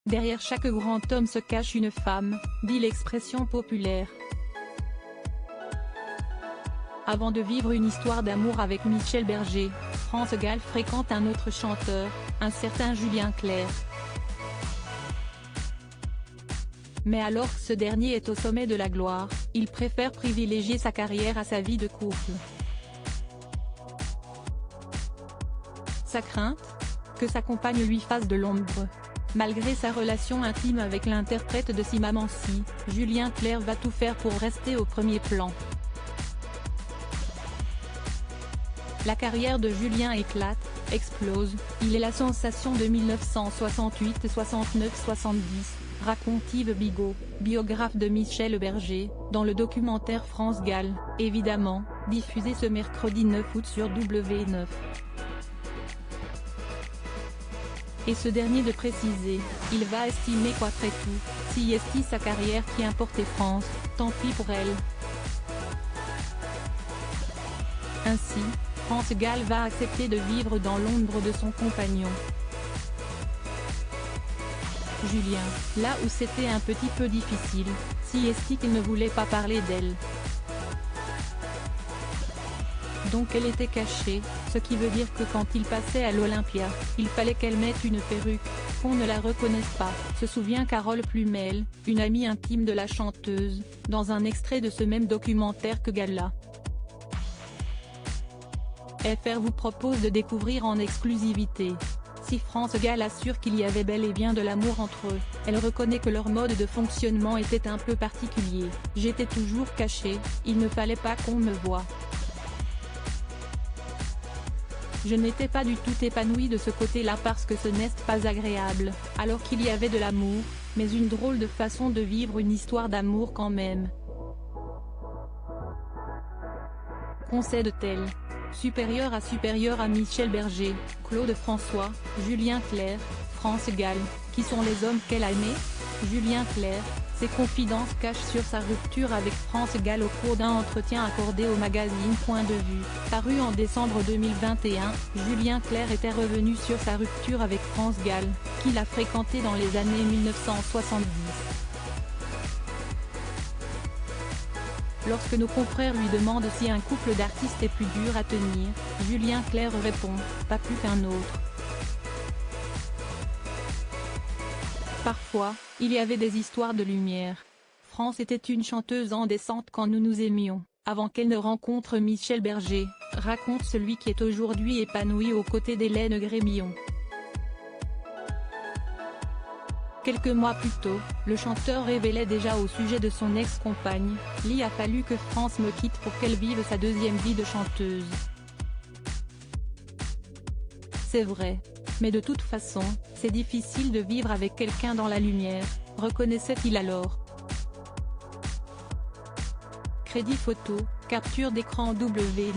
Derrière chaque grand homme se cache une femme, dit l'expression populaire. Avant de vivre une histoire d'amour avec Michel Berger, France Gall fréquente un autre chanteur, un certain Julien Clerc. Mais alors que ce dernier est au sommet de la gloire, il préfère privilégier sa carrière à sa vie de couple. Sa crainte ? Que sa compagne lui fasse de l'ombre. Malgré sa relation intime avec l'interprète de Si Maman Si, Julien Clerc va tout faire pour rester au premier plan. La carrière de Julien éclate, explose, il est la sensation de 1968, 69, 70, raconte Yves Bigot, biographe de Michel Berger, dans le documentaire France Gall, évidemment, diffusé ce mercredi 9 août sur W9. Et ce dernier de préciser, il va estimer qu'après tout, si est sa carrière qui importait France, tant pis pour elle. Ainsi, France Gall va accepter de vivre dans l'ombre de son compagnon. Julien, là où c'était un petit peu difficile, si est qu'il ne voulait pas parler d'elle. Donc elle était cachée, ce qui veut dire que quand il passait à l'Olympia, il fallait qu'elle mette une perruque, qu'on ne la reconnaisse pas, se souvient Carole Plumel, une amie intime de la chanteuse, dans un extrait de ce même documentaire que Gala. FR vous propose de découvrir en exclusivité. Si France Gall assure qu'il y avait bel et bien de l'amour entre eux, elle reconnaît que leur mode de fonctionnement était un peu particulier. J'étais toujours cachée, il ne fallait pas qu'on me voie. Je n'étais pas du tout épanouie de ce côté-là parce que ce n'est pas agréable, alors qu'il y avait de l'amour, mais une drôle de façon de vivre une histoire d'amour quand même. Concède-t-elle. Supérieur à Michel Berger, Claude François, Julien Clerc, France Gall, qui sont les hommes qu'elle a aimés ? Julien Clerc, ses confidences cachent sur sa rupture avec France Gall au cours d'un entretien accordé au magazine Point de Vue, paru en décembre 2021, Julien Clerc était revenu sur sa rupture avec France Gall, qu'il a fréquenté dans les années 1970. Lorsque nos confrères lui demandent si un couple d'artistes est plus dur à tenir, Julien Clerc répond « Pas plus qu'un autre ». Parfois, il y avait des histoires de lumière. France était une chanteuse en descente quand nous nous aimions, avant qu'elle ne rencontre Michel Berger, raconte celui qui est aujourd'hui épanoui aux côtés d'Hélène Grémillon. Quelques mois plus tôt, le chanteur révélait déjà au sujet de son ex-compagne, « Il a fallu que France me quitte pour qu'elle vive sa deuxième vie de chanteuse. C'est vrai. Mais de toute façon, c'est difficile de vivre avec quelqu'un dans la lumière, reconnaissait-il alors. Crédit photo, capture d'écran W9.